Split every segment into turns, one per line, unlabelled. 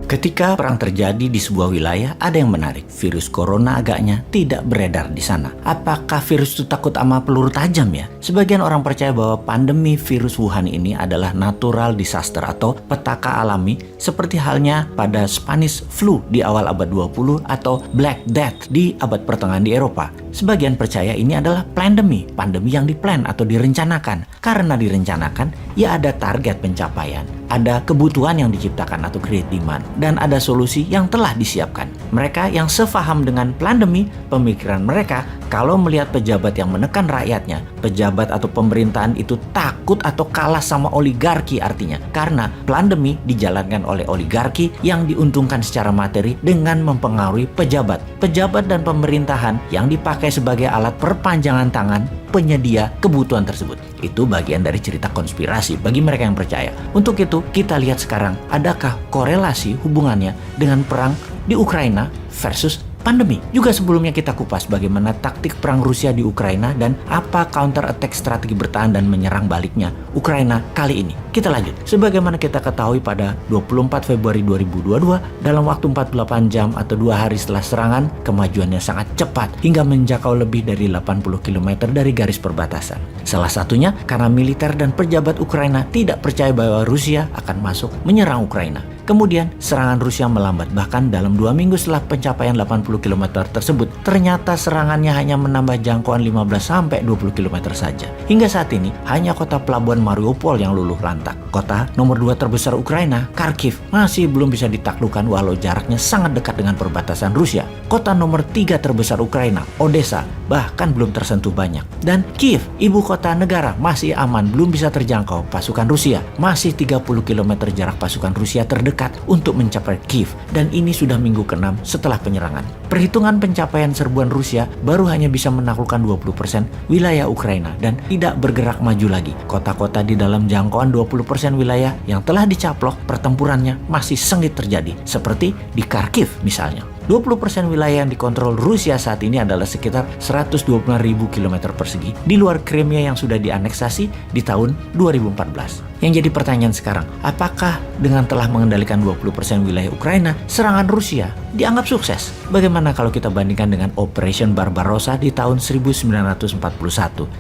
Ketika perang terjadi di sebuah wilayah, ada yang menarik. Virus corona agaknya tidak beredar di sana. Apakah virus itu takut sama peluru tajam ya? Sebagian orang percaya bahwa pandemi virus Wuhan ini adalah natural disaster atau petaka alami seperti halnya pada Spanish flu di awal abad 20 atau Black Death di abad pertengahan di Eropa. Sebagian percaya ini adalah pandemi yang diplan atau direncanakan. Karena direncanakan, ya ada target pencapaian, ada kebutuhan yang diciptakan atau create demand, dan ada solusi yang telah disiapkan. Mereka yang sefaham dengan pandemi, pemikiran mereka kalau melihat pejabat yang menekan rakyatnya, pejabat atau pemerintahan itu takut atau kalah sama oligarki artinya. Karena pandemi dijalankan oleh oligarki yang diuntungkan secara materi dengan mempengaruhi pejabat dan pemerintahan yang dipakai sebagai alat perpanjangan tangan penyedia kebutuhan tersebut. Itu bagian dari cerita konspirasi bagi mereka yang percaya. Untuk itu, kita lihat sekarang adakah korelasi hubungannya dengan perang di Ukraina versus pandemi. Juga sebelumnya kita kupas bagaimana taktik perang Rusia di Ukraina dan apa counter attack strategi bertahan dan menyerang baliknya Ukraina kali ini. Kita lanjut. Sebagaimana kita ketahui pada 24 Februari 2022, dalam waktu 48 jam atau 2 hari setelah serangan, kemajuannya sangat cepat hingga menjangkau lebih dari 80 km dari garis perbatasan. Salah satunya karena militer dan pejabat Ukraina tidak percaya bahwa Rusia akan masuk menyerang Ukraina. Kemudian serangan Rusia melambat, bahkan dalam 2 minggu setelah pencapaian 80 km tersebut, ternyata serangannya hanya menambah jangkauan 15-20 km saja. Hingga saat ini, hanya kota pelabuhan Mariupol yang luluh lantak. Kota nomor 2 terbesar Ukraina, Kharkiv, masih belum bisa ditaklukkan walau jaraknya sangat dekat dengan perbatasan Rusia. Kota nomor 3 terbesar Ukraina, Odessa, bahkan belum tersentuh banyak. Dan Kiev, ibu kota negara, masih aman, belum bisa terjangkau pasukan Rusia. Masih 30 km jarak pasukan Rusia terdekat untuk mencapai Kiev, dan ini sudah minggu ke-6 setelah penyerangan. Perhitungan pencapaian serbuan Rusia baru hanya bisa menaklukkan 20% wilayah Ukraina dan tidak bergerak maju lagi. Kota-kota di dalam jangkauan 20% wilayah yang telah dicaplok pertempurannya masih sengit terjadi, seperti di Kharkiv misalnya. 20% wilayah yang dikontrol Rusia saat ini adalah sekitar 125.000 km persegi di luar Crimea yang sudah dianeksasi di tahun 2014. Yang jadi pertanyaan sekarang, apakah dengan telah mengendalikan 20% wilayah Ukraina, serangan Rusia dianggap sukses? Bagaimana kalau kita bandingkan dengan Operation Barbarossa di tahun 1941,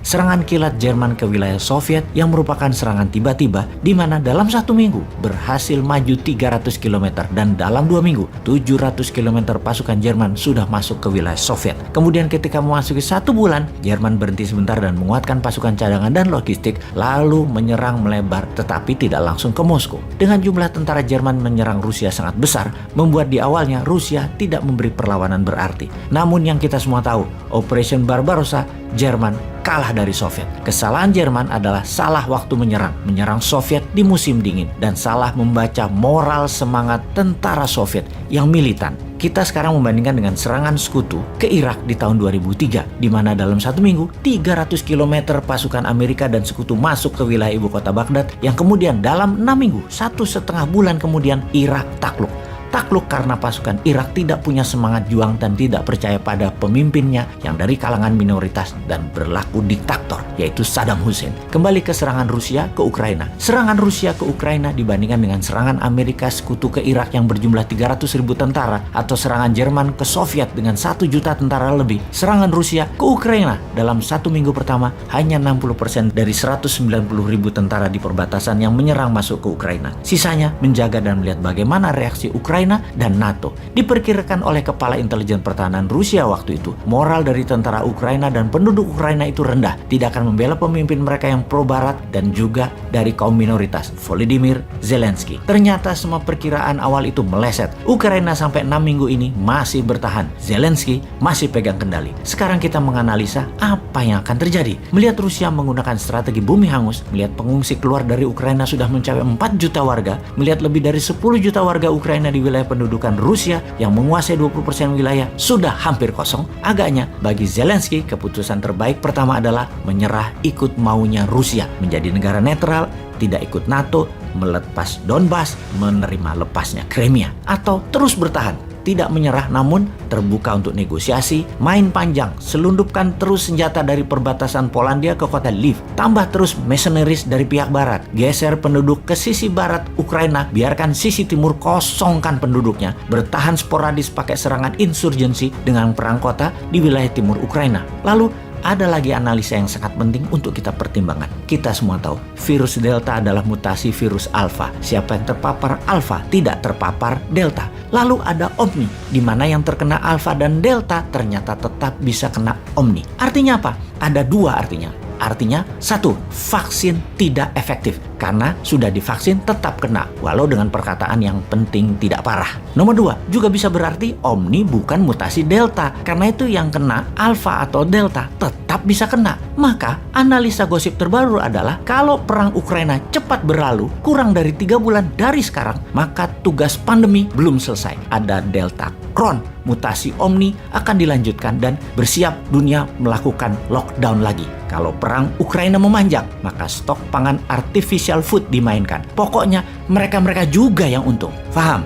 serangan kilat Jerman ke wilayah Soviet yang merupakan serangan tiba-tiba di mana dalam 1 minggu berhasil maju 300 km dan dalam 2 minggu 700 km pasukan Jerman sudah masuk ke wilayah Soviet. Kemudian ketika memasuki 1 bulan, Jerman berhenti sebentar dan menguatkan pasukan cadangan dan logistik, lalu menyerang melebar tetapi tidak langsung ke Moskow. Dengan jumlah tentara Jerman menyerang Rusia sangat besar, membuat di awalnya Rusia tidak memberi perlawanan berarti. Namun yang kita semua tahu, Operation Barbarossa, Jerman kalah dari Soviet. Kesalahan Jerman adalah salah waktu menyerang Soviet di musim dingin, dan salah membaca moral semangat tentara Soviet yang militan. Kita sekarang membandingkan dengan serangan sekutu ke Irak di tahun 2003, di mana dalam 1 minggu 300 km pasukan Amerika dan sekutu masuk ke wilayah ibu kota Baghdad, yang kemudian dalam 6 minggu, 1,5 bulan kemudian Irak takluk. Takluk karena pasukan Irak tidak punya semangat juang dan tidak percaya pada pemimpinnya yang dari kalangan minoritas dan berlaku diktator, yaitu Saddam Hussein. Kembali ke serangan Rusia ke Ukraina. Serangan Rusia ke Ukraina dibandingkan dengan serangan Amerika sekutu ke Irak yang berjumlah 300.000 tentara, atau serangan Jerman ke Soviet dengan 1 juta tentara lebih. Serangan Rusia ke Ukraina dalam 1 minggu pertama hanya 60% dari 190.000 tentara di perbatasan yang menyerang masuk ke Ukraina. Sisanya menjaga dan melihat bagaimana reaksi Ukraina dan NATO. Diperkirakan oleh Kepala Intelijen Pertahanan Rusia waktu itu, moral dari tentara Ukraina dan penduduk Ukraina itu rendah, tidak akan membela pemimpin mereka yang pro-barat dan juga dari kaum minoritas, Volodymyr Zelensky. Ternyata semua perkiraan awal itu meleset. Ukraina sampai 6 minggu ini masih bertahan. Zelensky masih pegang kendali. Sekarang kita menganalisa apa yang akan terjadi. Melihat Rusia menggunakan strategi bumi hangus, melihat pengungsi keluar dari Ukraina sudah mencapai 4 juta warga, melihat lebih dari 10 juta warga Ukraina di wilayah pendudukan Rusia yang menguasai 20% wilayah sudah hampir kosong, agaknya bagi Zelensky keputusan terbaik pertama adalah menyerah ikut maunya Rusia, menjadi negara netral, tidak ikut NATO, melepas Donbas, menerima lepasnya Crimea, atau terus bertahan, tidak menyerah namun terbuka untuk negosiasi, main panjang, selundupkan terus senjata dari perbatasan Polandia ke kota Lviv, tambah terus mercenaries dari pihak barat, geser penduduk ke sisi barat Ukraina, biarkan sisi timur kosongkan penduduknya, bertahan sporadis pakai serangan insurgensi dengan perang kota di wilayah timur Ukraina. Lalu ada lagi analisa yang sangat penting untuk kita pertimbangkan. Kita semua tahu, virus Delta adalah mutasi virus Alpha. Siapa yang terpapar Alpha tidak terpapar Delta. Lalu ada Omni, di mana yang terkena Alpha dan Delta ternyata tetap bisa kena Omni. Artinya apa? Ada dua artinya. Artinya, satu, vaksin tidak efektif karena sudah divaksin tetap kena, walau dengan perkataan yang penting tidak parah. Nomor dua, juga bisa berarti Omni bukan mutasi Delta, karena itu yang kena Alpha atau Delta tetap bisa kena. Maka, analisa gosip terbaru adalah kalau perang Ukraina cepat berlalu, kurang dari 3 bulan dari sekarang, maka tugas pandemi belum selesai. Ada Delta Crohn, mutasi Omni akan dilanjutkan dan bersiap dunia melakukan lockdown lagi. Kalau perang Ukraina memanjang, maka stok pangan artificial food dimainkan. Pokoknya mereka-mereka juga yang untung. Faham?